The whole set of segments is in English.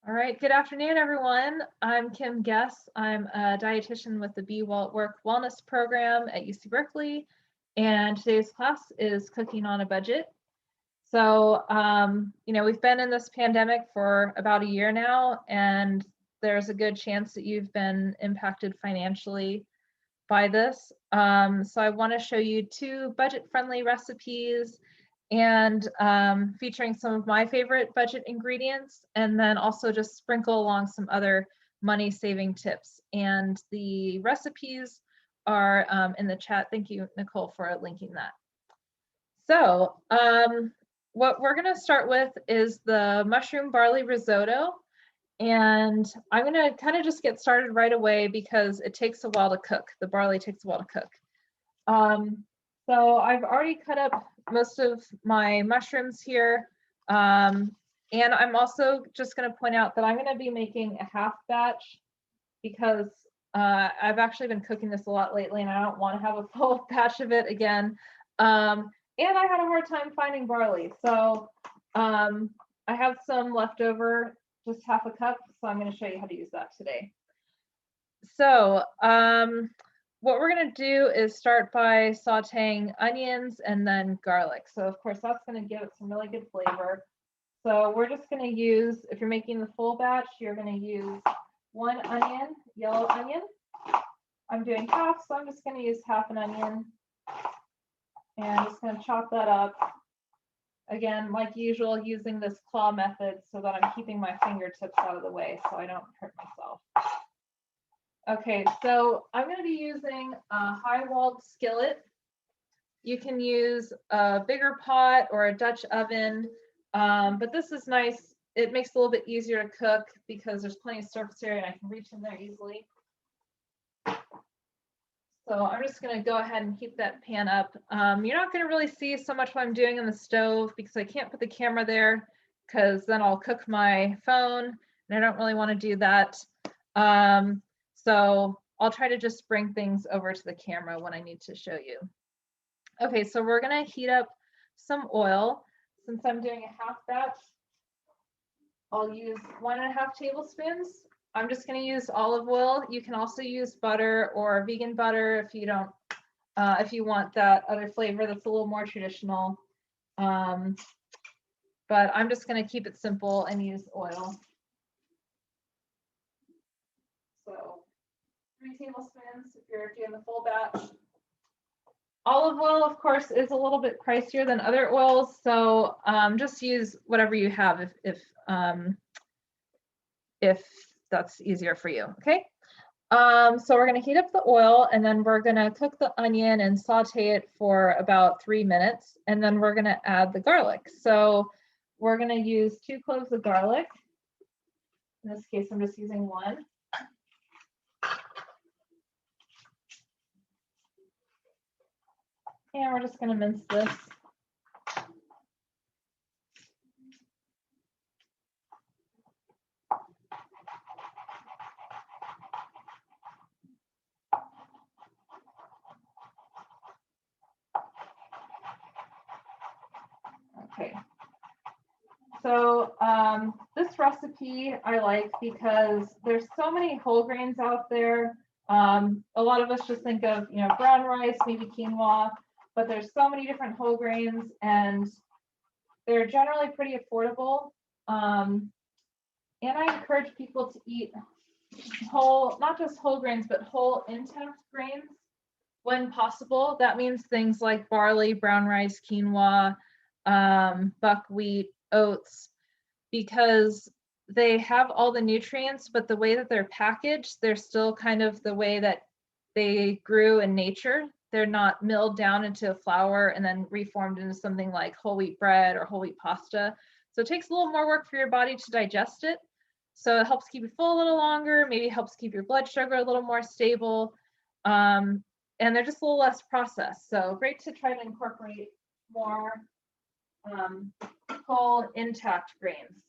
All right, good afternoon, everyone. I'm Kim Guess. I'm a dietitian with the Be Well at Work Wellness Program at UC Berkeley, and today's class is Cooking on a Budget. So, we've been in this pandemic for about a year now, and there's a good chance that you've been impacted financially by this. So I want to show you two budget-friendly recipes and featuring some of my favorite budget ingredients, and then also just sprinkle along some other money saving tips. And the recipes are in the chat. Thank you, Nicole, for linking that. So what we're going to start with is the mushroom barley risotto. And I'm going to kind of just get started right away because it takes a while to cook. The barley takes a while to cook. So I've already cut up most of my mushrooms here. And I'm also just going to point out that I'm going to be making a half batch because I've actually been cooking this a lot lately and I don't want to have a full batch of it again. And I had a hard time finding barley. So I have some leftover, just half a cup. So I'm going to show you how to use that today. So what we're going to do is start by sauteing onions and then garlic. So of course that's going to give it some really good flavor. So we're just going to use, if you're making the full batch, you're going to use one onion, yellow onion. I'm doing half, so I'm just going to use half an onion. And I'm just going to chop that up. Again, like usual, using this claw method so that I'm keeping my fingertips out of the way so I don't hurt myself. Okay, so I'm going to be using a high-walled skillet. You can use a bigger pot or a Dutch oven, but this is nice. It makes it a little bit easier to cook because there's plenty of surface area and I can reach in there easily. So I'm just going to go ahead and heat that pan up. You're not going to really see so much what I'm doing on the stove because I can't put the camera there because then I'll cook my phone and I don't really want to do that. So I'll try to just bring things over to the camera when I need to show you. Okay, so we're going to heat up some oil. Since I'm doing a half batch, I'll use 1.5 tablespoons. I'm just going to use olive oil. You can also use butter or vegan butter if you don't, if you want that other flavor that's a little more traditional. But I'm just going to keep it simple and use oil. So 3 tablespoons if you're doing the full batch. Olive oil, of course, is a little bit pricier than other oils, so just use whatever you have if that's easier for you, okay? So we're going to heat up the oil and then we're going to cook the onion and saute it for about 3 minutes, and then we're going to add the garlic. So we're going to use 2 cloves of garlic. In this case, I'm just using 1. And we're just going to mince this. Okay. So this recipe I like because there's so many whole grains out there. A lot of us just think of, brown rice, maybe quinoa, but there's so many different whole grains and they're generally pretty affordable. And I encourage people to eat whole, not just whole grains, but whole intact grains when possible. That means things like barley, brown rice, quinoa, buckwheat, oats, because they have all the nutrients, but the way that they're packaged, they're still kind of the way that they grew in nature. They're not milled down into flour and then reformed into something like whole wheat bread or whole wheat pasta. So it takes a little more work for your body to digest it. So it helps keep you full a little longer, maybe helps keep your blood sugar a little more stable. And they're just a little less processed. So great to try to incorporate more whole intact grains.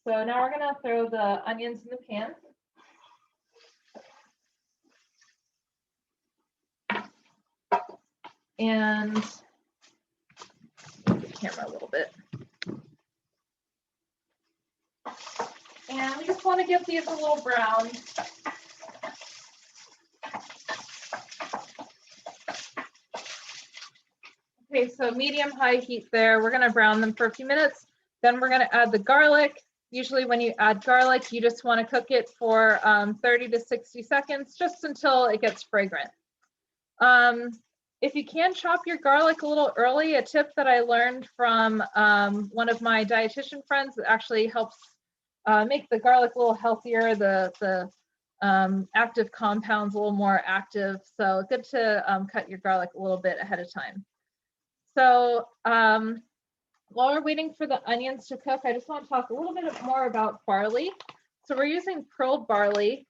So now we're going to throw the onions in the pan. And move the camera a little bit. And we just want to give these a little brown. Okay, so medium-high heat there. We're going to brown them for a few minutes. Then we're going to add the garlic. Usually when you add garlic, you just want to cook it for 30 to 60 seconds, just until it gets fragrant. If you can chop your garlic a little early, a tip that I learned from one of my dietitian friends that actually helps make the garlic a little healthier, the active compounds a little more active. So good to cut your garlic a little bit ahead of time. So while we're waiting for the onions to cook, I just want to talk a little bit more about barley. So we're using pearl barley,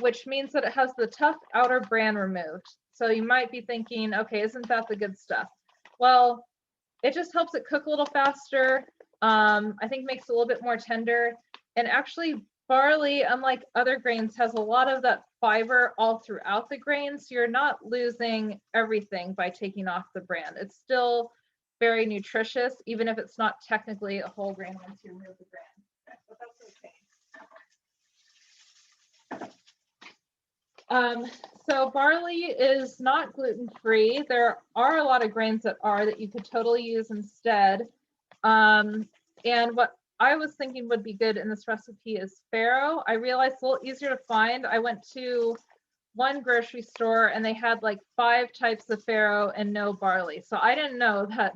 which means that it has the tough outer bran removed. So you might be thinking, okay, isn't that the good stuff? Well, it just helps it cook a little faster. I think makes it a little bit more tender. And actually, barley, unlike other grains, has a lot of that fiber all throughout the grain. So you're not losing everything by taking off the bran. It's still very nutritious, even if it's not technically a whole grain once you remove the bran. But that's okay. So barley is not gluten-free. There are a lot of grains that are that you could totally use instead. And what I was thinking would be good in this recipe is farro. I realized it's a little easier to find. I went to one grocery store and they had like 5 types of farro and no barley. So I didn't know that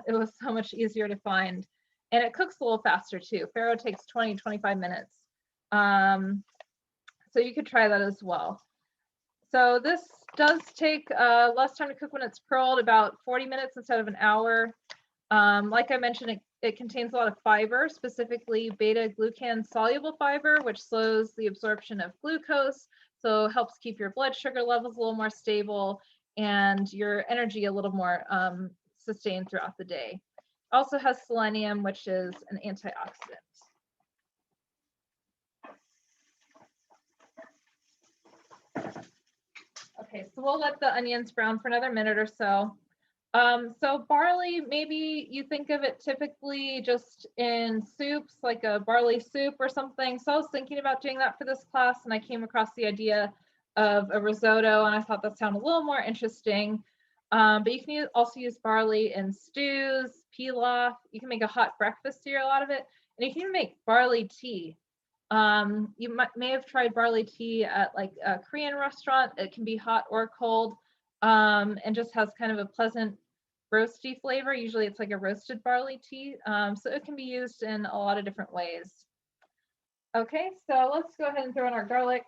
it was so much easier to find. And it cooks a little faster too. Farro takes 20, 25 minutes. So you could try that as well. So this does take less time to cook when it's pearled, about 40 minutes instead of an hour. Like I mentioned, it contains a lot of fiber, specifically beta-glucan soluble fiber, which slows the absorption of glucose, so helps keep your blood sugar levels a little more stable and your energy a little more sustained throughout the day. Also has selenium, which is an antioxidant. Okay, so we'll let the onions brown for another minute or so. So barley, maybe you think of it typically just in soups, like a barley soup or something. So I was thinking about doing that for this class, and I came across the idea of a risotto, and I thought that sounded a little more interesting. But you can also use barley in stews, pilaf. You can make a hot breakfast cereal out of it, and you can even make barley tea. You may have tried barley tea at like a Korean restaurant. It can be hot or cold, and just has kind of a pleasant roasty flavor. Usually it's like a roasted barley tea. So it can be used in a lot of different ways. Okay, so let's go ahead and throw in our garlic.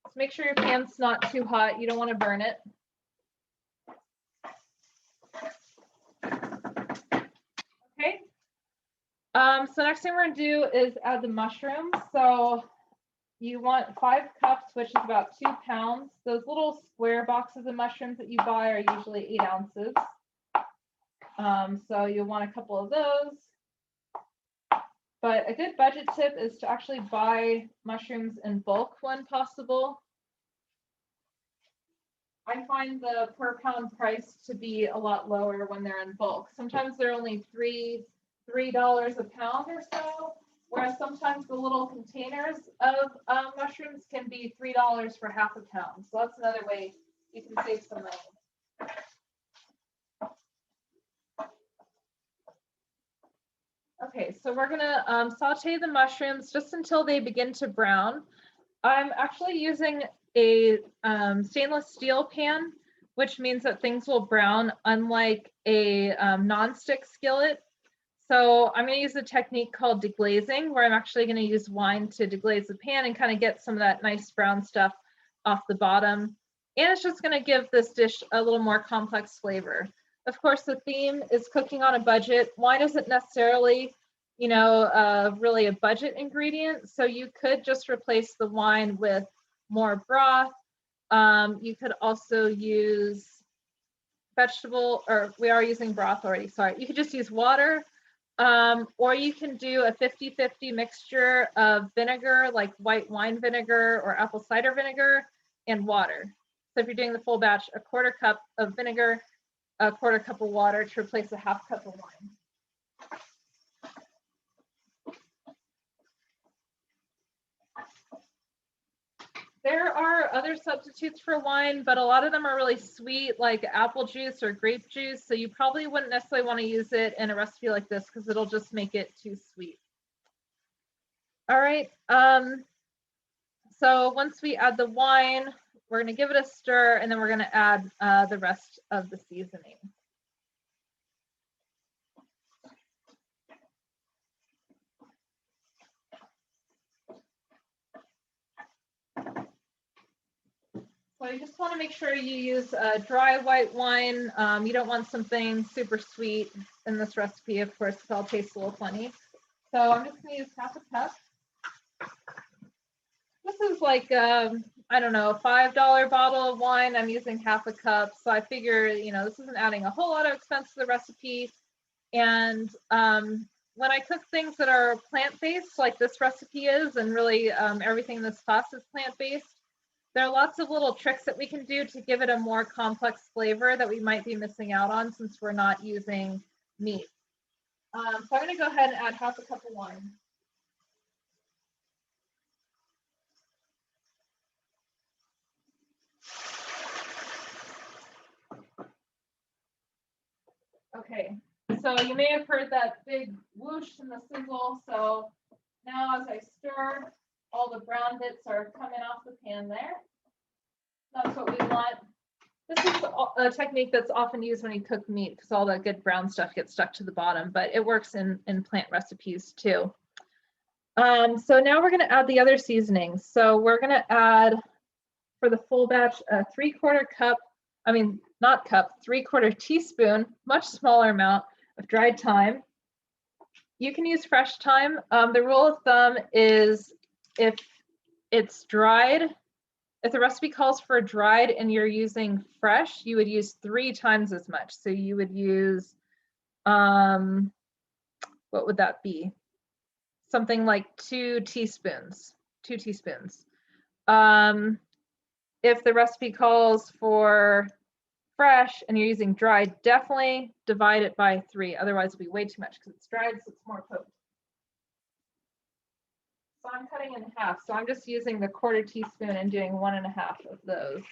Just make sure your pan's not too hot. You don't want to burn it. Okay. So next thing we're going to do is add the mushrooms. So you want 5 cups, which is about 2 pounds. Those little square boxes of mushrooms that you buy are usually 8 ounces. So you'll want a couple of those. But a good budget tip is to actually buy mushrooms in bulk when possible. I find the per pound price to be a lot lower when they're in bulk. Sometimes they're only $3 a pound or so, whereas sometimes the little containers of mushrooms can be $3 for half a pound. So that's another way you can save some money. Okay, so we're gonna saute the mushrooms just until they begin to brown. I'm actually using a stainless steel pan, which means that things will brown unlike a non-stick skillet. So I'm going to use a technique called deglazing, where I'm actually going to use wine to deglaze the pan and kind of get some of that nice brown stuff off the bottom. And it's just going to give this dish a little more complex flavor. Of course, the theme is cooking on a budget. Wine isn't necessarily, you know, really a budget ingredient. So you could just replace the wine with more broth. You could also use vegetable, or we are using broth already, sorry. You could just use water, or you can do a 50-50 mixture of vinegar, like white wine vinegar or apple cider vinegar, and water. So if you're doing the full batch, a 1/4 cup of vinegar, a 1/4 cup of water to replace a 1/2 cup of wine. There are other substitutes for wine, but a lot of them are really sweet, like apple juice or grape juice. So you probably wouldn't necessarily want to use it in a recipe like this because it'll just make it too sweet. All right. So once we add the wine, we're going to give it a stir, and then we're going to add the rest of the seasoning. So you just want to make sure you use dry white wine. You don't want something super sweet in this recipe, of course, because it'll taste a little funny. So I'm just going to use half a cup. This is like, I don't know, a $5 bottle of wine. I'm using half a cup. So I figure, you know, this isn't adding a whole lot of expense to the recipe. And when I cook things that are plant-based, like this recipe is, and really everything in this class is plant-based, there are lots of little tricks that we can do to give it a more complex flavor that we might be missing out on since we're not using meat. So I'm going to go ahead and add half a cup of wine. Okay, so you may have heard that big whoosh and the sizzle. So now as I stir, all the brown bits are coming off the pan there. That's what we want. This is a technique that's often used when you cook meat because all the good brown stuff gets stuck to the bottom, but it works in plant recipes too. So now we're going to add the other seasonings. So we're going to add, for the full batch, a 3/4 cup, I mean, not cup, 3/4 teaspoon, much smaller amount of dried thyme. You can use fresh thyme. The rule of thumb is if it's dried, if the recipe calls for dried and you're using fresh, you would use 3 times as much. So you would use, what would that be? Something like 2 teaspoons, 2 teaspoons. If the recipe calls for fresh and you're using dried, definitely divide it by 3. Otherwise it'll be way too much because it's dried, so it's more potent. So I'm cutting in half. So I'm just using the 1/4 teaspoon and doing 1½ of those.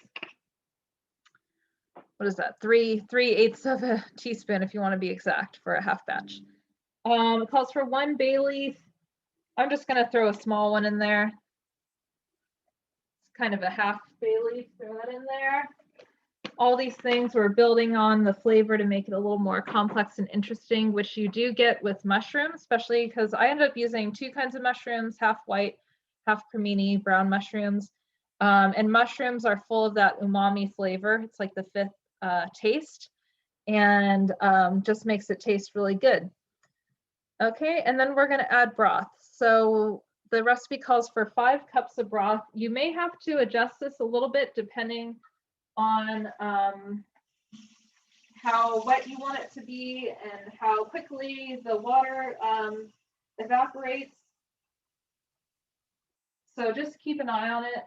What is that? 3/8 of a teaspoon if you want to be exact for a half batch. It calls for 1 bay leaf. I'm just going to throw a small one in there. It's kind of a half bay leaf. Throw that in there. All these things we're building on the flavor to make it a little more complex and interesting, which you do get with mushrooms, especially because I ended up using 2 kinds of mushrooms, half white, half cremini, brown mushrooms. And mushrooms are full of that umami flavor. It's like the 5th taste, and just makes it taste really good. Okay, and then we're going to add broth. So the recipe calls for 5 cups of broth. You may have to adjust this a little bit depending on how wet you want it to be and how quickly the water evaporates. So just keep an eye on it.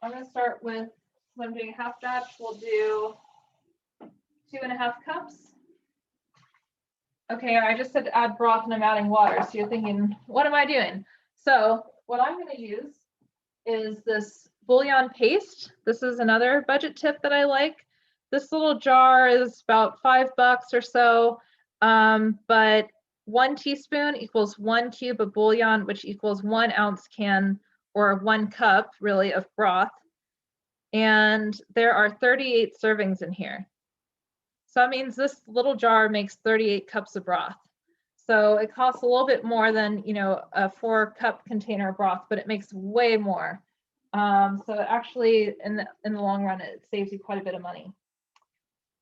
I'm going to start with, so I'm doing a half batch, we'll do 2½ cups. Okay, I just said to add broth and I'm adding water. So you're thinking, what am I doing? So what I'm going to use is this bouillon paste. This is another budget tip that I like. This little jar is about $5 or so, but 1 teaspoon equals 1 cube of bouillon, which equals 1 ounce can or 1 cup really of broth. And there are 38 servings in here. So that means this little jar makes 38 cups of broth. So it costs a little bit more than, you know, a 4-cup container of broth, but it makes way more. So actually, in the long run, it saves you quite a bit of money.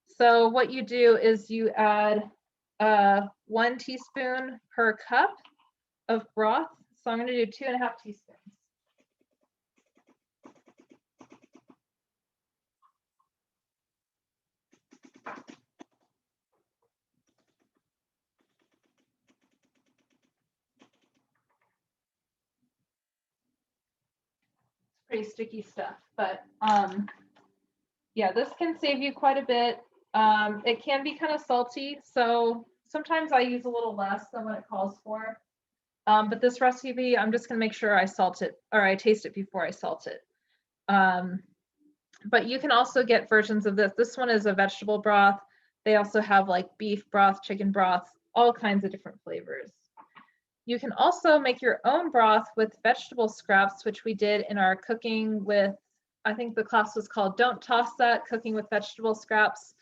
So what you do is you add 1 teaspoon per cup of broth. So I'm going to do 2½ teaspoons. Pretty sticky stuff, but yeah, this can save you quite a bit. It can be kind of salty, so sometimes I use a little less than what it calls for. But this recipe, I'm just gonna make sure I salt it, or I taste it before I salt it. But you can also get versions of this. This one is a vegetable broth. They also have like beef broth, chicken broth, all kinds of different flavors. You can also make your own broth with vegetable scraps, which we did in our cooking with, I think the class was called Don't Toss That, Cooking with Vegetable Scraps.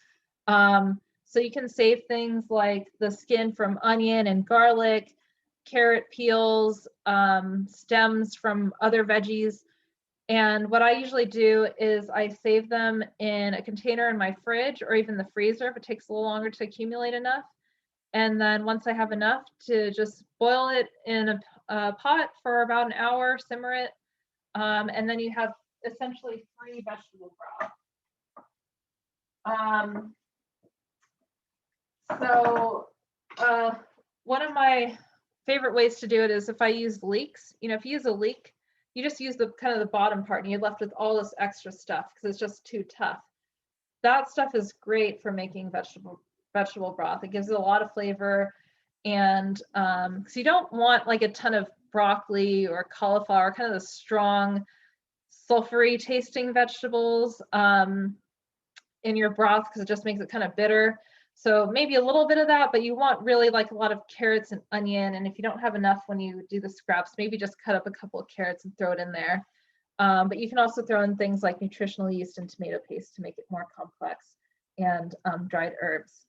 So you can save things like the skin from onion and garlic, carrot peels, stems from other veggies. And what I usually do is I save them in a container in my fridge or even the freezer if it takes a little longer to accumulate enough. And then once I have enough, to just boil it in a pot for about an hour, simmer it. And then you have essentially free vegetable broth. One of my favorite ways to do it is if I use leeks. You know, if you use a leek, you just use the kind of the bottom part and you're left with all this extra stuff because it's just too tough. That stuff is great for making vegetable broth. It gives it a lot of flavor, and because you don't want like a ton of broccoli or cauliflower, kind of the strong sulfury tasting vegetables in your broth, because it just makes it kind of bitter. So maybe a little bit of that, but you want really like a lot of carrots and onion. And if you don't have enough when you do the scraps, maybe just cut up a couple of carrots and throw it in there. But you can also throw in things like nutritional yeast and tomato paste to make it more complex, and dried herbs.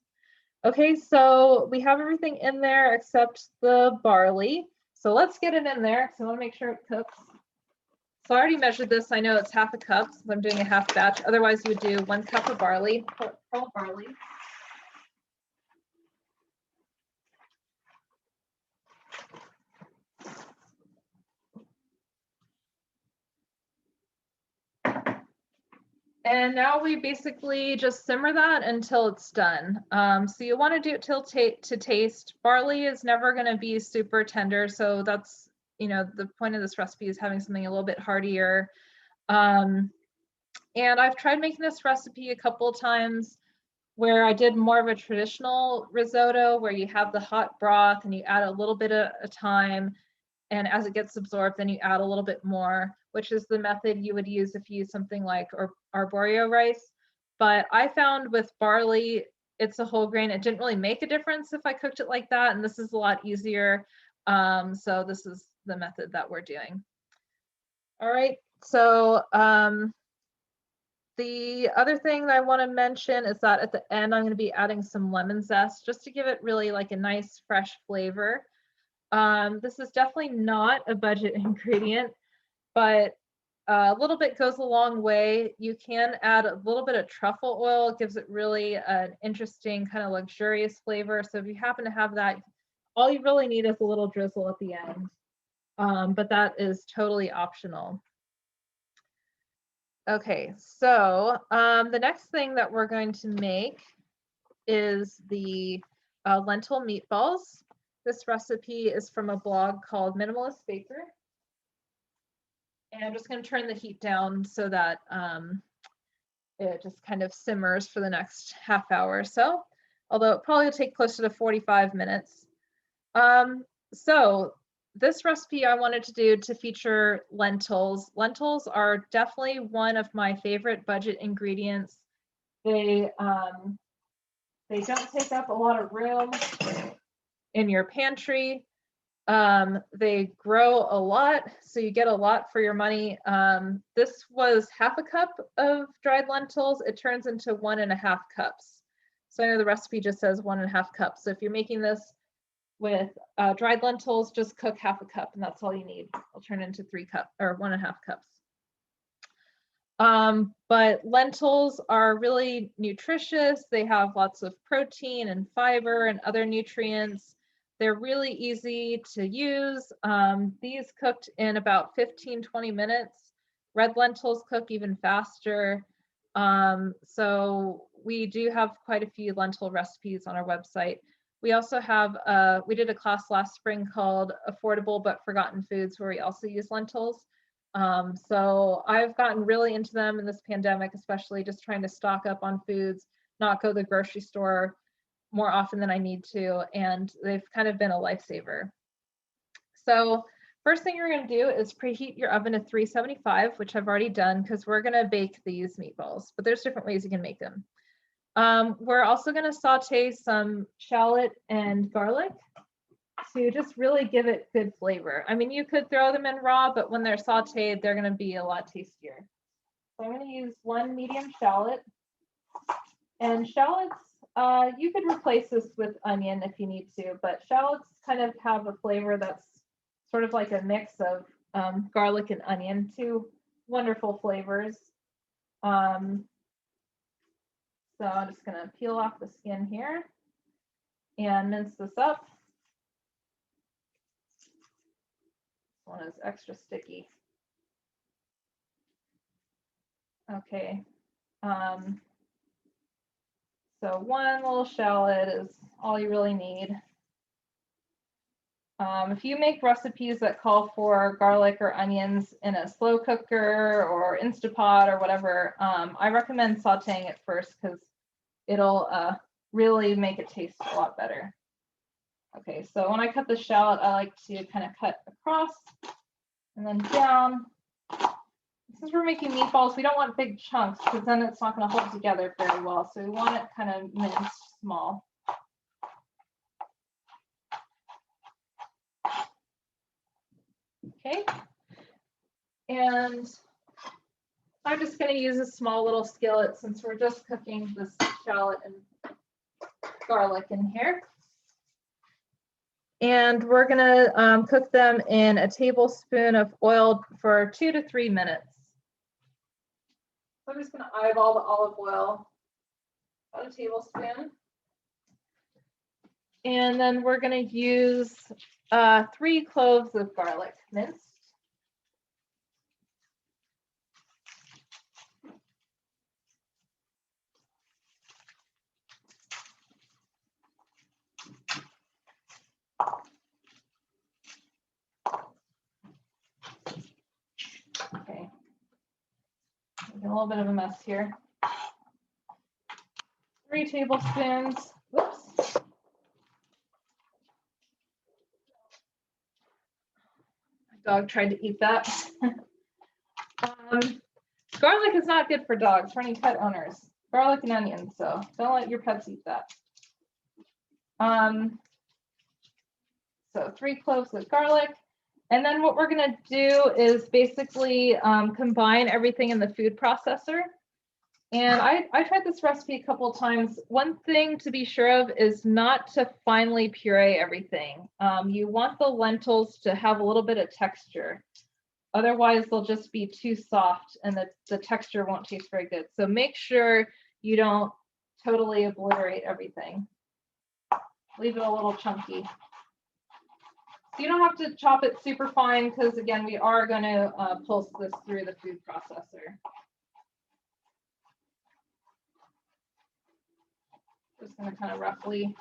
Okay, so we have everything in there except the barley. So let's get it in there because I want to make sure it cooks. So I already measured this. I know it's half a cup, so I'm doing a half batch. Otherwise, you would do 1 cup of barley, whole barley. And now we basically just simmer that until it's done. So you want to do it till to taste. Barley is never going to be super tender, so that's, you know, the point of this recipe is having something a little bit heartier. And I've tried making this recipe a couple of times where I did more of a traditional risotto where you have the hot broth and you add a little bit at a time. And as it gets absorbed, then you add a little bit more, which is the method you would use if you use something like arborio rice. But I found with barley, it's a whole grain. It didn't really make a difference if I cooked it like that. And this is a lot easier. So this is the method that we're doing. All right. So the other thing that I want to mention is that at the end, I'm going to be adding some lemon zest just to give it really like a nice fresh flavor. This is definitely not a budget ingredient, but a little bit goes a long way. You can add a little bit of truffle oil. It gives it really an interesting kind of luxurious flavor. So if you happen to have that, all you really need is a little drizzle at the end. But that is totally optional. Okay, so the next thing that we're going to make is the lentil meatballs. This recipe is from a blog called Minimalist Baker. And I'm just going to turn the heat down so that it just kind of simmers for the next half hour or so, although it probably will take closer to 45 minutes. So this recipe I wanted to do to feature lentils. Lentils are definitely one of my favorite budget ingredients. They don't take up a lot of room in your pantry. They grow a lot, so you get a lot for your money. This was half a cup of dried lentils. It turns into 1.5 cups. So I know the recipe just says 1.5 cups. So if you're making this with dried lentils, just cook half a cup and that's all you need. It'll turn into 3 cups or 1.5 cups. But lentils are really nutritious. They have lots of protein and fiber and other nutrients. They're really easy to use. These cooked in about 15-20 minutes. Red lentils cook even faster. So we do have quite a few lentil recipes on our website. We also have, we did a class last spring called Affordable But Forgotten Foods, where we also use lentils. So I've gotten really into them in this pandemic, especially just trying to stock up on foods, not go to the grocery store more often than I need to, and they've kind of been a lifesaver. So first thing you're going to do is preheat your oven to 375, which I've already done because we're going to bake these meatballs, but there's different ways you can make them. We're also going to saute some shallot and garlic to just really give it good flavor. I mean, you could throw them in raw, but when they're sauteed, they're going to be a lot tastier. So I'm going to use 1 medium shallot. And shallots, you could replace this with onion if you need to, but shallots kind of have a flavor that's sort of like a mix of garlic and onion, 2 wonderful flavors. So I'm just going to peel off the skin here and mince this up. This one is extra sticky. Okay. So 1 little shallot is all you really need. If you make recipes that call for garlic or onions in a slow cooker or Instapot or whatever, I recommend sauteing it first because it'll really make it taste a lot better. Okay, so when I cut the shallot, I like to kind of cut across and then down. Since we're making meatballs, we don't want big chunks because then it's not going to hold together very well. So we want it kind of minced small. Okay. And I'm just going to use a small little skillet since we're just cooking this shallot and garlic in here. And we're going to cook them in a tablespoon of oil for 2 to 3 minutes. So I'm just going to eyeball the olive oil, about a tablespoon. And then we're going to use 3 cloves of garlic minced. Okay, a little bit of a mess here. 3 tablespoons. Whoops. My dog tried to eat that. Garlic is not good for dogs, for any pet owners. Garlic and onions, so don't let your pets eat that. So 3 cloves of garlic. And then what we're going to do is basically combine everything in the food processor. And I tried this recipe a couple of times. One thing to be sure of is not to finely puree everything. You want the lentils to have a little bit of texture. Otherwise, they'll just be too soft and the texture won't taste very good. So make sure you don't totally obliterate everything. Leave it a little chunky. You don't have to chop it super fine because, again, we are going to pulse this through the food processor. Just going to kind of roughly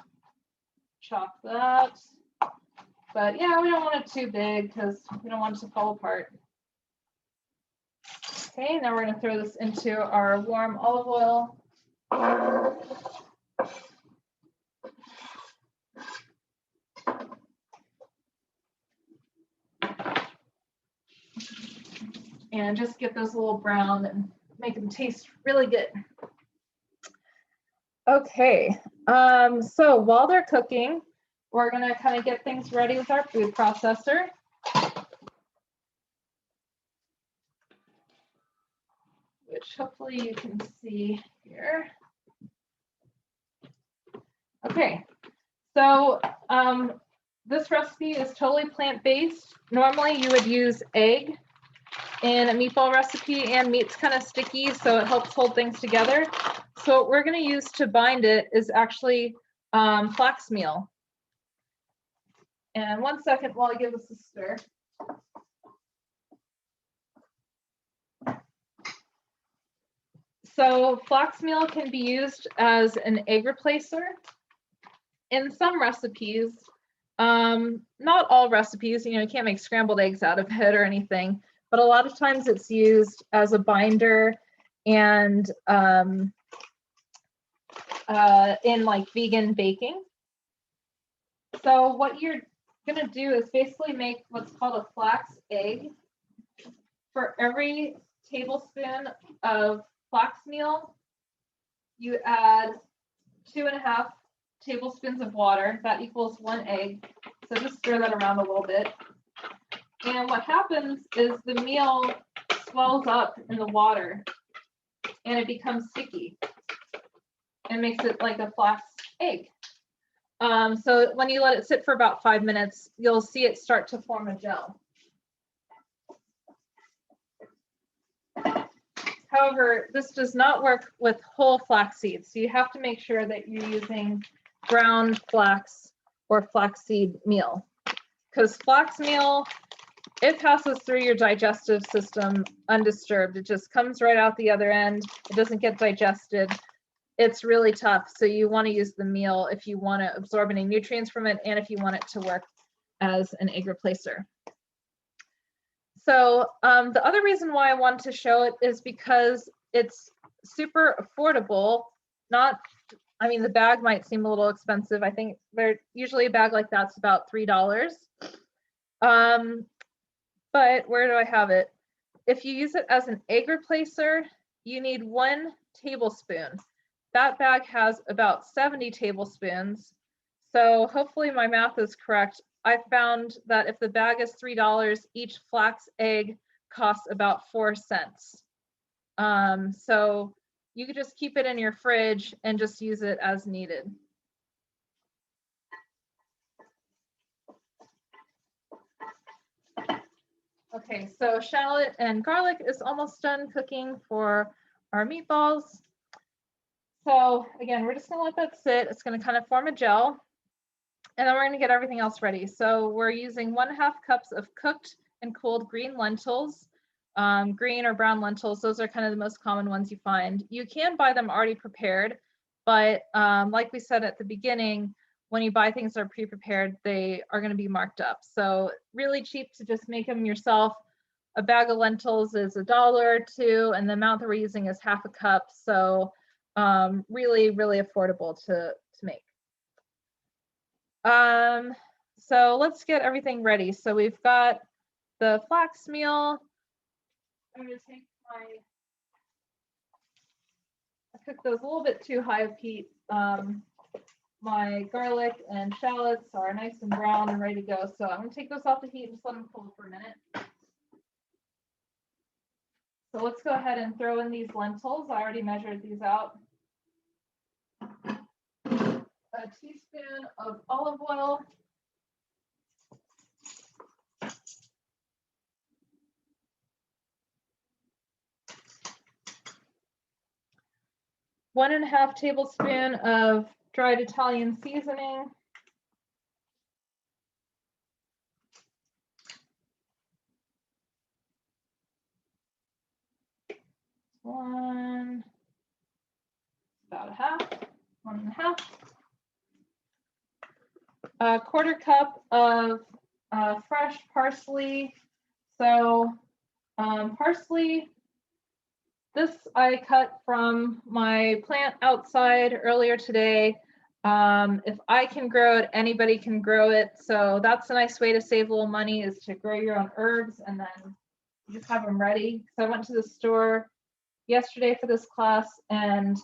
chop that. But yeah, we don't want it too big because we don't want it to fall apart. Okay, now we're going to throw this into our warm olive oil. And just get those a little brown and make them taste really good. Okay, so while they're cooking, we're gonna kind of get things ready with our food processor. Which hopefully you can see here. Okay, so this recipe is totally plant-based. Normally you would use egg in a meatball recipe, and meat's kind of sticky, so it helps hold things together. So what we're going to use to bind it is actually flax meal. And 1 second while I give this a stir. So flax meal can be used as an egg replacer. In some recipes, not all recipes, you can't make scrambled eggs out of it or anything, but a lot of times it's used as a binder and in like vegan baking. So what you're gonna do is basically make what's called a flax egg. For every tablespoon of flax meal, you add 2.5 tablespoons of water. That equals 1 egg. So just stir that around a little bit. And what happens is the meal swells up in the water and it becomes sticky and makes it like a flax egg. So when you let it sit for about 5 minutes, you'll see it start to form a gel. However, this does not work with whole flax seeds. So you have to make sure that you're using ground flax or flaxseed meal, because flax meal, it passes through your digestive system undisturbed. It just comes right out the other end. It doesn't get digested. It's really tough. So you want to use the meal if you want to absorb any nutrients from it and if you want it to work as an egg replacer. So the other reason why I wanted to show it is because it's super affordable. I mean, the bag might seem a little expensive. I think usually a bag like that's about $3. But where do I have it? If you use it as an egg replacer, you need 1 tablespoon. That bag has about 70 tablespoons. So hopefully my math is correct. I found that if the bag is $3, each flax egg costs about 4 cents. So you could just keep it in your fridge and just use it as needed. Okay, so shallot and garlic is almost done cooking for our meatballs. So again, we're just gonna let that sit. It's gonna kind of form a gel. And then we're gonna get everything else ready. So we're using 1/2 cups of cooked and cooled green lentils, green or brown lentils. Those are kind of the most common ones you find. You can buy them already prepared, but like we said at the beginning, when you buy things that are pre-prepared, they are gonna be marked up. So really cheap to just make them yourself. A bag of lentils is $1 or $2, and the amount that we're using is 1/2 cup. So really, really affordable to make. So let's get everything ready. So we've got the flax meal. I'm going to take I cooked those a little bit too high of heat. My garlic and shallots are nice and brown and ready to go. So I'm going to take those off the heat and just let them cool for a minute. So let's go ahead and throw in these lentils. I already measured these out. A teaspoon of olive oil. One and a half tablespoon of dried Italian seasoning. About 1.5. A 1/4 cup of fresh parsley. So parsley, this I cut from my plant outside earlier today. If I can grow it, anybody can grow it. So that's a nice way to save a little money, is to grow your own herbs and then you just have them ready. So I went to the store yesterday for this class and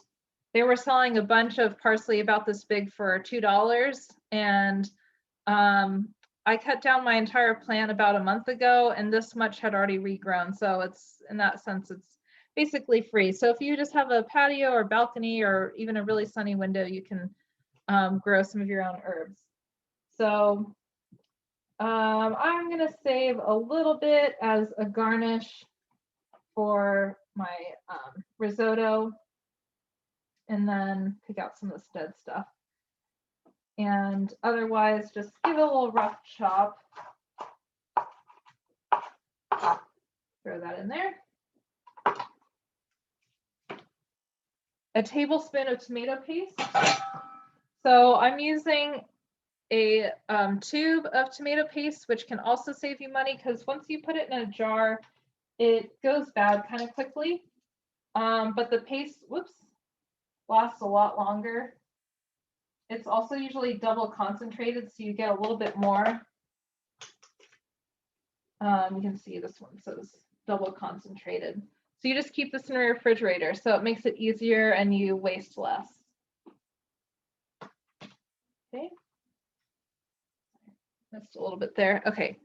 they were selling a bunch of parsley about this big for $2. And I cut down my entire plant about a month ago and this much had already regrown. So it's, in that sense, it's basically free. So if you just have a patio or balcony or even a really sunny window, you can grow some of your own herbs. So I'm gonna save a little bit as a garnish for my risotto and then pick out some of the dead stuff. And otherwise, just give it a little rough chop. Throw that in there. A tablespoon of tomato paste. So I'm using a tube of tomato paste, which can also save you money because once you put it in a jar, it goes bad kind of quickly. But the paste, lasts a lot longer. It's also usually double concentrated, so you get a little bit more You can see this one says double concentrated. So you just keep this in your refrigerator, so it makes it easier and you waste less. Okay. Missed a little bit there. Okay.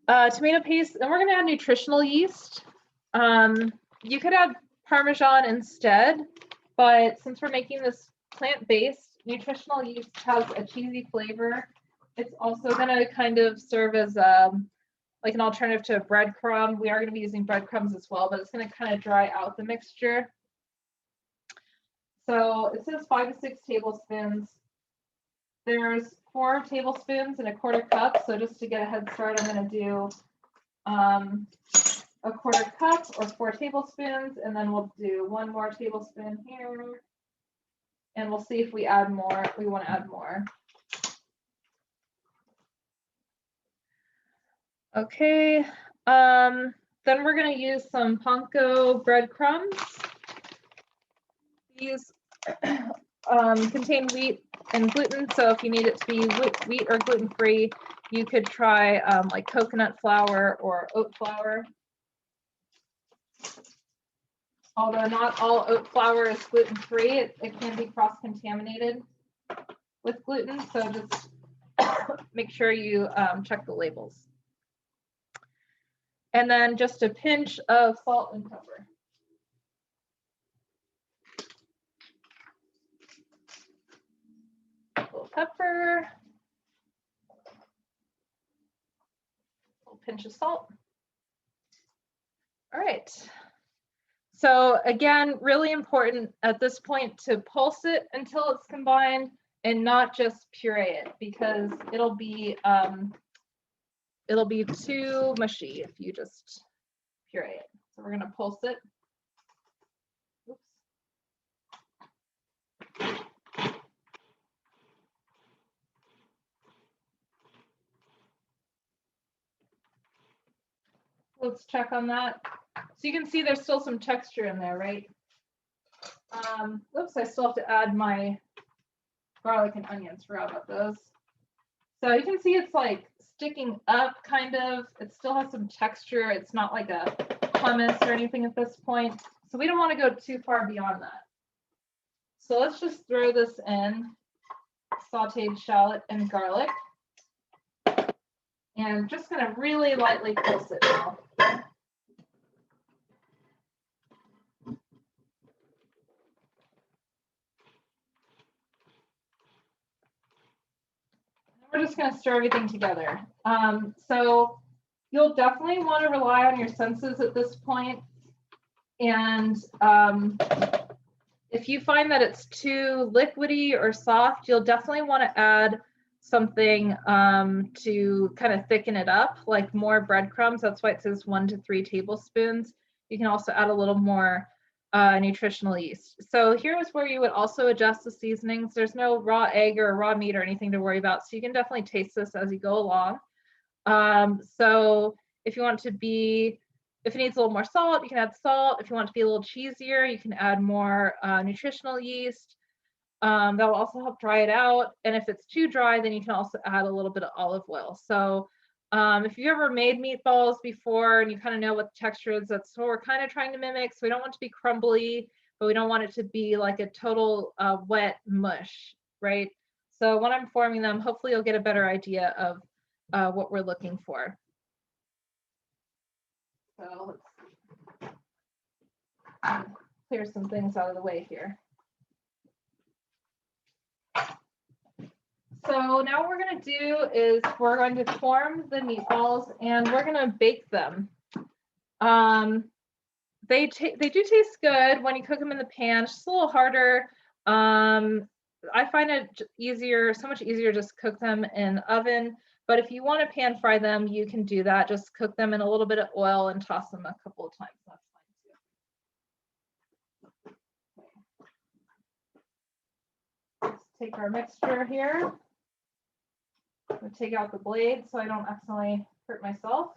Tomato paste, and we're gonna add nutritional yeast. You could add Parmesan instead, but since we're making this plant-based, nutritional yeast has a cheesy flavor. It's also gonna kind of serve as like an alternative to breadcrumb. We are gonna be using breadcrumbs as well, but it's gonna kind of dry out the mixture. So it says 5 to 6 tablespoons. There's 4 tablespoons and a 1/4 cup. So just to get a head start, I'm gonna do a 1/4 cup or 4 tablespoons, and then we'll do 1 more tablespoon here. And we'll see if we add more, we want to add more. Okay, then we're going to use some panko breadcrumbs. These contain wheat and gluten, so if you need it to be wheat or gluten-free, you could try like coconut flour or oat flour. Although not all oat flour is gluten-free, it can be cross-contaminated with gluten, so just make sure you check the labels. And then just a pinch of salt and pepper. A little pepper. A little pinch of salt. All right. So again, really important at this point to pulse it until it's combined and not just puree it, because it'll be too mushy if you just puree it. So we're gonna pulse it. Oops. Let's check on that. So you can see there's still some texture in there, right? Oops, I still have to add my garlic and onions. Forgot about those. So you can see it's like sticking up kind of. It still has some texture. It's not like a hummus or anything at this point. So we don't want to go too far beyond that. So let's just throw this in, sauteed shallot and garlic. And just gonna really lightly pulse it now. We're just going to stir everything together. So you'll definitely want to rely on your senses at this point. And if you find that it's too liquidy or soft, you'll definitely want to add something to kind of thicken it up, like more breadcrumbs. That's why it says 1 to 3 tablespoons. You can also add a little more nutritional yeast. So here's where you would also adjust the seasonings. There's no raw egg or raw meat or anything to worry about, so you can definitely taste this as you go along. So if you want to be, if it needs a little more salt, you can add salt. If you want to be a little cheesier, you can add more nutritional yeast. That will also help dry it out. And if it's too dry, then you can also add a little bit of olive oil. So if you've ever made meatballs before and you kind of know what the texture is, that's what we're kind of trying to mimic. So we don't want it to be crumbly, but we don't want it to be like a total wet mush, right? So when I'm forming them, hopefully you'll get a better idea of what we're looking for. So let's clear some things out of the way here. So now what we're going to do is we're going to form the meatballs and we're going to bake them. They do taste good when you cook them in the pan. It's just a little harder. I find it easier, so much easier, just cook them in the oven. But if you want to pan fry them, you can do that. Just cook them in a little bit of oil and toss them a couple of times. That's fine too. Let's take our mixture here. I'm going to take out the blade so I don't accidentally hurt myself.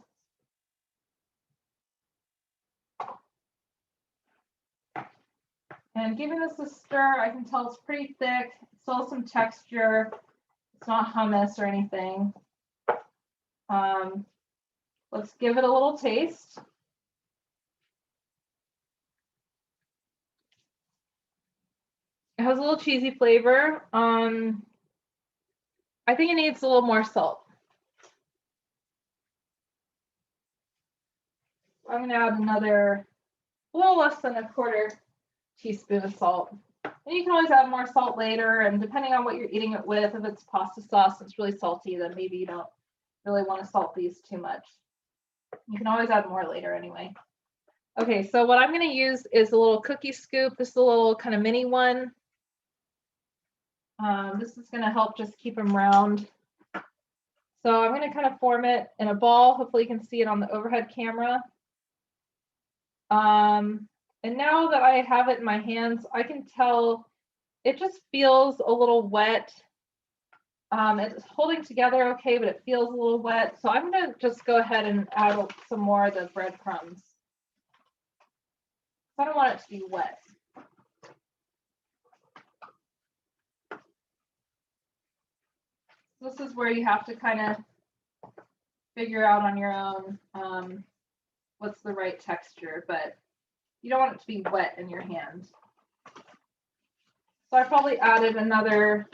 And giving this a stir, I can tell it's pretty thick. Still has some texture. It's not hummus or anything. Let's give it a little taste. It has a little cheesy flavor. I think it needs a little more salt. I'm going to add another, a little less than a quarter teaspoon of salt. And you can always add more salt later, and depending on what you're eating it with, if it's pasta sauce and it's really salty, then maybe you don't really want to salt these too much. You can always add more later anyway. Okay, so what I'm going to use is a little cookie scoop. This is a little kind of mini one. This is going to help just keep them round. So I'm going to kind of form it in a ball. Hopefully you can see it on the overhead camera. And now that I have it in my hands, I can tell it just feels a little wet. It's holding together okay, but it feels a little wet. So I'm going to just go ahead and add some more of the breadcrumbs. I don't want it to be wet. This is where you have to kind of figure out on your own what's the right texture, but you don't want it to be wet in your hand. So I probably added another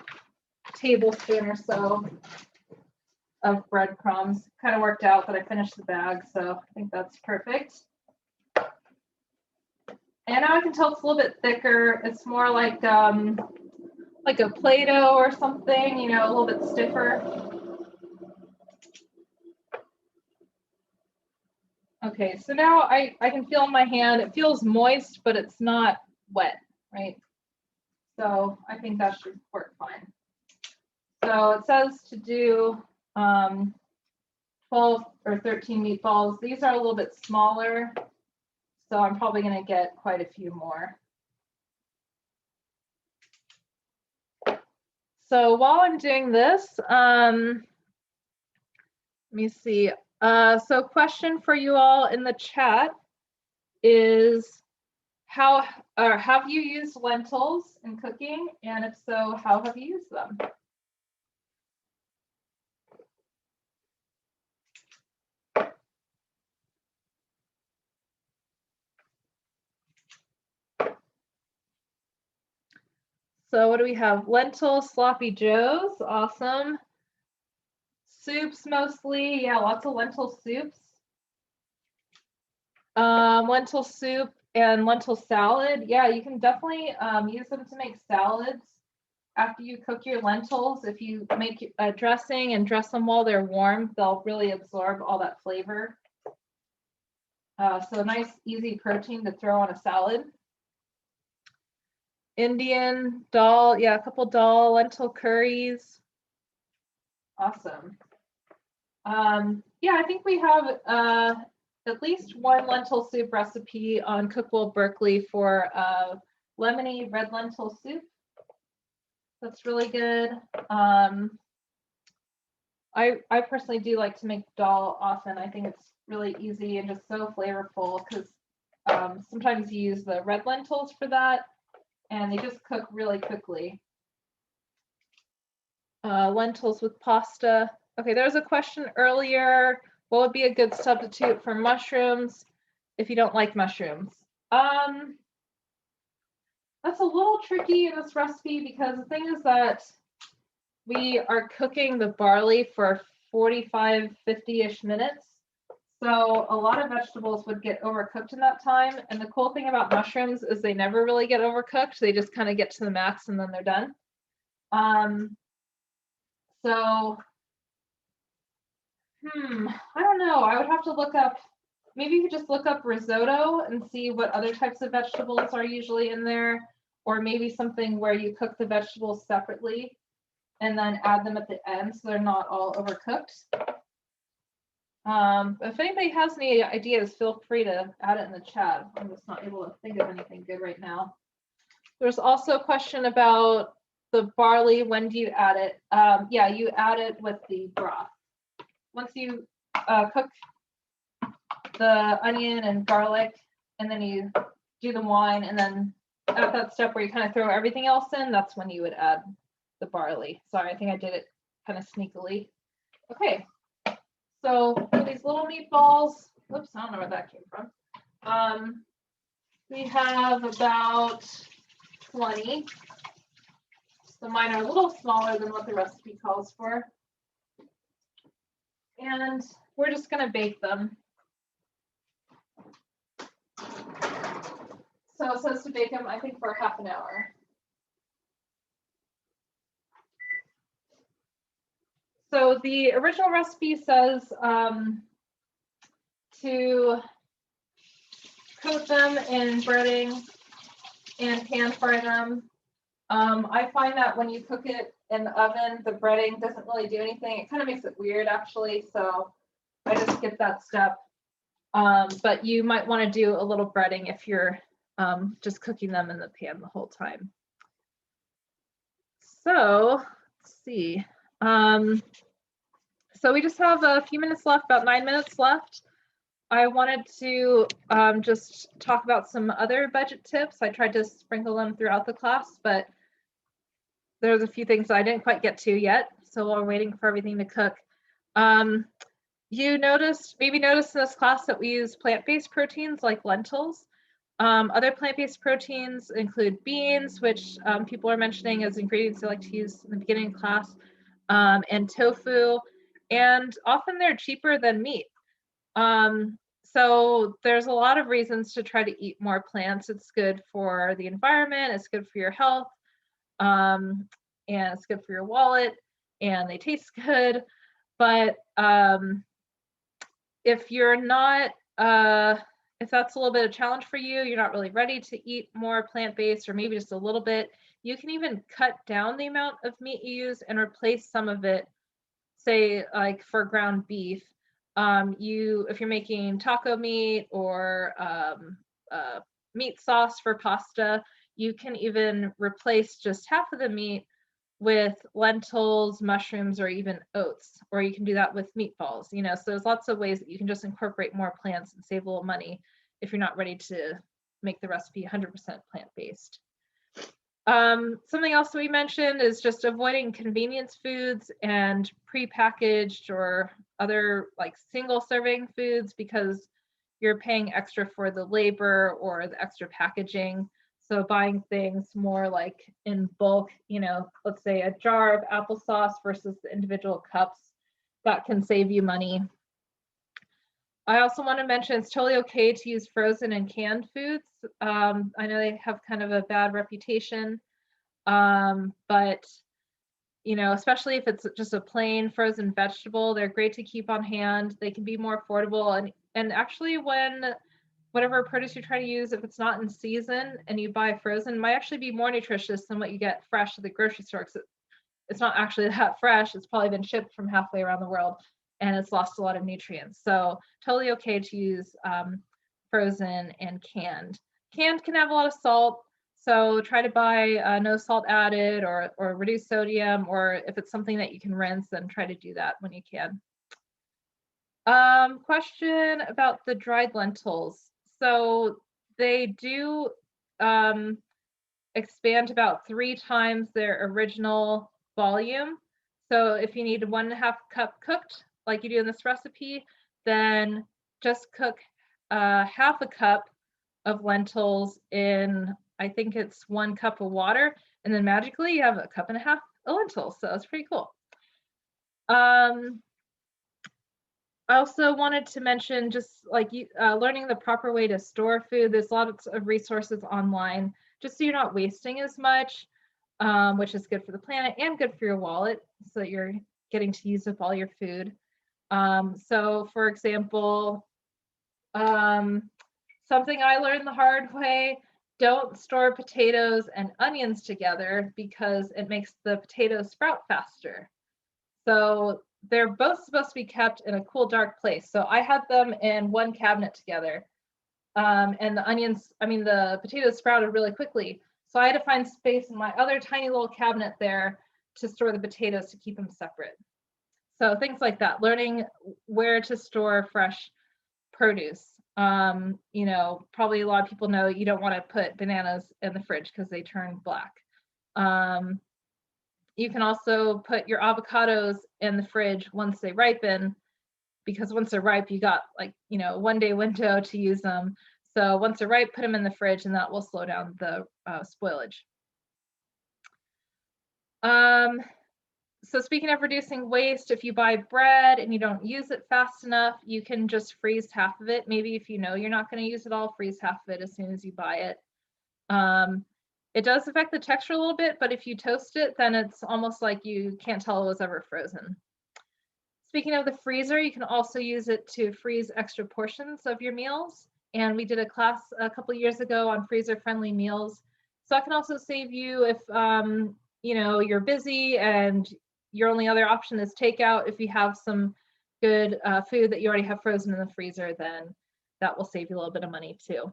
tablespoon or so of breadcrumbs. Kind of worked out that I finished the bag, so I think that's perfect. And now I can tell it's a little bit thicker. It's more like a Play-Doh or something, you know, a little bit stiffer. Okay, so now I can feel in my hand, it feels moist, but it's not wet, right? So I think that should work fine. So it says to do 12 or 13 meatballs. These are a little bit smaller, so I'm probably going to get quite a few more. So while I'm doing this, let me see. So question for you all in the chat is have you used lentils in cooking? And if so, how have you used them? So what do we have? Lentils, sloppy joes, awesome. Soups mostly, yeah, lots of lentil soups. Lentil soup and lentil salad. Yeah, you can definitely use them to make salads after you cook your lentils. If you make a dressing and dress them while they're warm, they'll really absorb all that flavor. So nice, easy protein to throw on a salad. Indian, dal, yeah, a couple dal, lentil curries. Awesome. Yeah, I think we have at least one lentil soup recipe on Cookbowl Berkeley for lemony red lentil soup. That's really good. I personally do like to make dal often. I think it's really easy and just so flavorful because sometimes you use the red lentils for that and they just cook really quickly. Lentils with pasta. Okay, there was a question earlier. What would be a good substitute for mushrooms if you don't like mushrooms? That's a little tricky in this recipe because the thing is that we are cooking the barley for 45, 50-ish minutes. So a lot of vegetables would get overcooked in that time. And the cool thing about mushrooms is they never really get overcooked. They just kind of get to the max and then they're done. So, I don't know. I would have to look up, maybe you could just look up risotto and see what other types of vegetables are usually in there, or maybe something where you cook the vegetables separately and then add them at the end so they're not all overcooked. If anybody has any ideas, feel free to add it in the chat. I'm just not able to think of anything good right now. There's also a question about the barley. When do you add it? Yeah, you add it with the broth. Once you cook the onion and garlic, and then you do the wine, and then at that step where you kind of throw everything else in, that's when you would add the barley. Sorry, I think I did it kind of sneakily. Okay, So for these little meatballs, whoops, I don't know where that came from. We have about 20. So mine are a little smaller than what the recipe calls for. And we're just going to bake them. So it says to bake them, I think, for half an hour. So the original recipe says to coat them in breading and pan fry them. I find that when you cook it in the oven, the breading doesn't really do anything. It kind of makes it weird, actually. So I just skip that step. But you might want to do a little breading if you're just cooking them in the pan the whole time. So let's see. So we just have a few minutes left, about 9 minutes left. I wanted to just talk about some other budget tips. I tried to sprinkle them throughout the class, but there's a few things I didn't quite get to yet. So while we're waiting for everything to cook, you maybe noticed in this class that we use plant-based proteins like lentils. Other plant-based proteins include beans, which people are mentioning as ingredients they like to use in the beginning of class, and tofu, and often they're cheaper than meat. So there's a lot of reasons to try to eat more plants. It's good for the environment, it's good for your health, and it's good for your wallet, and they taste good. But if you're not, if that's a little bit of a challenge for you, you're not really ready to eat more plant-based, or maybe just a little bit, you can even cut down the amount of meat you use and replace some of it, say like for ground beef. If you're making taco meat or meat sauce for pasta, you can even replace just half of the meat with lentils, mushrooms, or even oats, or you can do that with meatballs. So there's lots of ways that you can just incorporate more plants and save a little money if you're not ready to make the recipe 100% plant-based. Something else that we mentioned is just avoiding convenience foods and prepackaged or other like single serving foods, because you're paying extra for the labor or the extra packaging. So buying things more like in bulk, let's say a jar of applesauce versus the individual cups, that can save you money. I also want to mention it's totally okay to use frozen and canned foods. I know they have kind of a bad reputation, but especially if it's just a plain frozen vegetable, they're great to keep on hand. They can be more affordable, and actually whatever produce you try to use, if it's not in season and you buy frozen, it might actually be more nutritious than what you get fresh at the grocery store, because it's not actually that fresh. It's probably been shipped from halfway around the world and it's lost a lot of nutrients. So totally okay to use frozen and canned. Canned can have a lot of salt, so try to buy no salt added or reduced sodium, or if it's something that you can rinse, then try to do that when you can. Question about the dried lentils. So they do expand about 3 times their original volume. So if you need 1.5 cup cooked, like you do in this recipe, then just cook half a cup of lentils in, I think it's 1 cup of water, and then magically you have 1.5 cups of lentils. So it's pretty cool. I also wanted to mention just like learning the proper way to store food. There's lots of resources online, just so you're not wasting as much, which is good for the planet and good for your wallet, so that you're getting to use up all your food. So for example, something I learned the hard way, don't store potatoes and onions together because it makes the potatoes sprout faster. So they're both supposed to be kept in a cool, dark place. So I had them in one cabinet together. And the potatoes sprouted really quickly. So I had to find space in my other tiny little cabinet there to store the potatoes to keep them separate. So things like that, learning where to store fresh produce. Probably a lot of people know you don't want to put bananas in the fridge because they turn black. You can also put your avocados in the fridge once they ripen, because once they're ripe, you got like, you know, 1-day window to use them. So once they're ripe, put them in the fridge, and that will slow down the spoilage. So speaking of reducing waste, if you buy bread and you don't use it fast enough, you can just freeze half of it. Maybe if you know you're not going to use it all, freeze half of it as soon as you buy it. It does affect the texture a little bit, but if you toast it, then it's almost like you can't tell it was ever frozen. Speaking of the freezer, you can also use it to freeze extra portions of your meals. And we did a class a couple of years ago on freezer-friendly meals. So that can also save you if you know, you're busy and your only other option is takeout. If you have some good food that you already have frozen in the freezer, then that will save you a little bit of money too.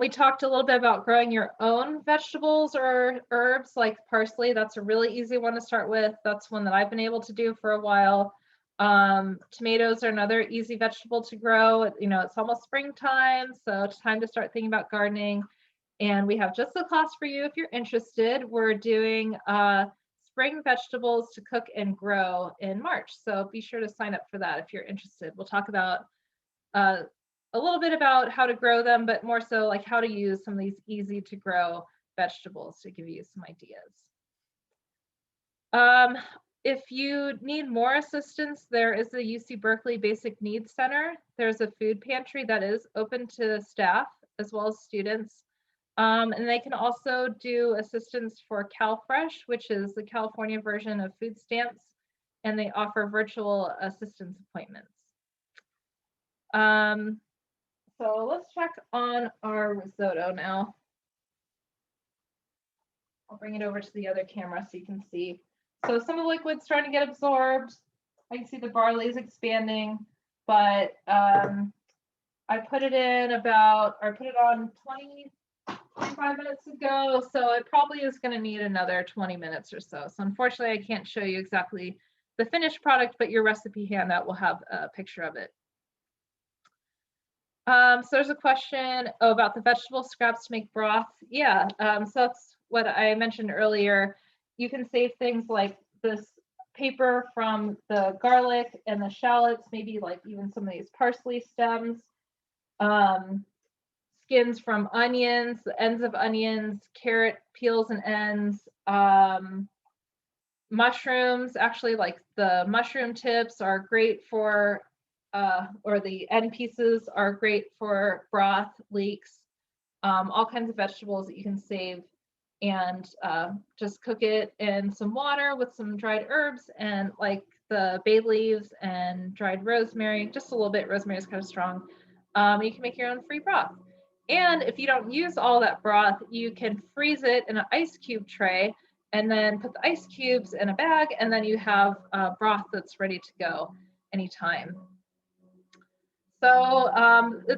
We talked a little bit about growing your own vegetables or herbs like parsley. That's a really easy one to start with. That's one that I've been able to do for a while. Tomatoes are another easy vegetable to grow. You know, it's almost springtime, so it's time to start thinking about gardening. And we have just a class for you if you're interested. We're doing spring vegetables to cook and grow in March. So be sure to sign up for that if you're interested. We'll talk about a little bit about how to grow them, but more so like how to use some of these easy to grow vegetables to give you some ideas. If you need more assistance, there is the UC Berkeley Basic Needs Center. There's a food pantry that is open to staff as well as students. And they can also do assistance for CalFresh, which is the California version of food stamps, and they offer virtual assistance appointments. So let's check on our risotto now. I'll bring it over to the other camera so you can see. So some of the liquid's starting to get absorbed. I can see the barley is expanding, but I put it in I put it on 25 minutes ago, so it probably is going to need another 20 minutes or so. So unfortunately, I can't show you exactly the finished product, but your recipe handout will have a picture of it. So there's a question about the vegetable scraps to make broth. Yeah, so that's what I mentioned earlier. You can save things like this paper from the garlic and the shallots, maybe like even some of these parsley stems, skins from onions, the ends of onions, carrot peels and ends, mushrooms. Actually, like the mushroom tips are great for or the end pieces are great for broth, leeks, all kinds of vegetables that you can save and just cook it in some water with some dried herbs and like the bay leaves and dried rosemary, just a little bit. Rosemary is kind of strong. You can make your own free broth. And if you don't use all that broth, you can freeze it in an ice cube tray and then put the ice cubes in a bag, and then you have broth that's ready to go anytime. So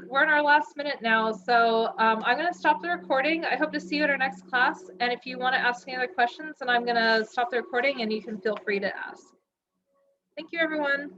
we're in our last minute now, so I'm going to stop the recording. I hope to see you at our next class, and if you want to ask any other questions, then I'm going to stop the recording and you can feel free to ask. Thank you, everyone.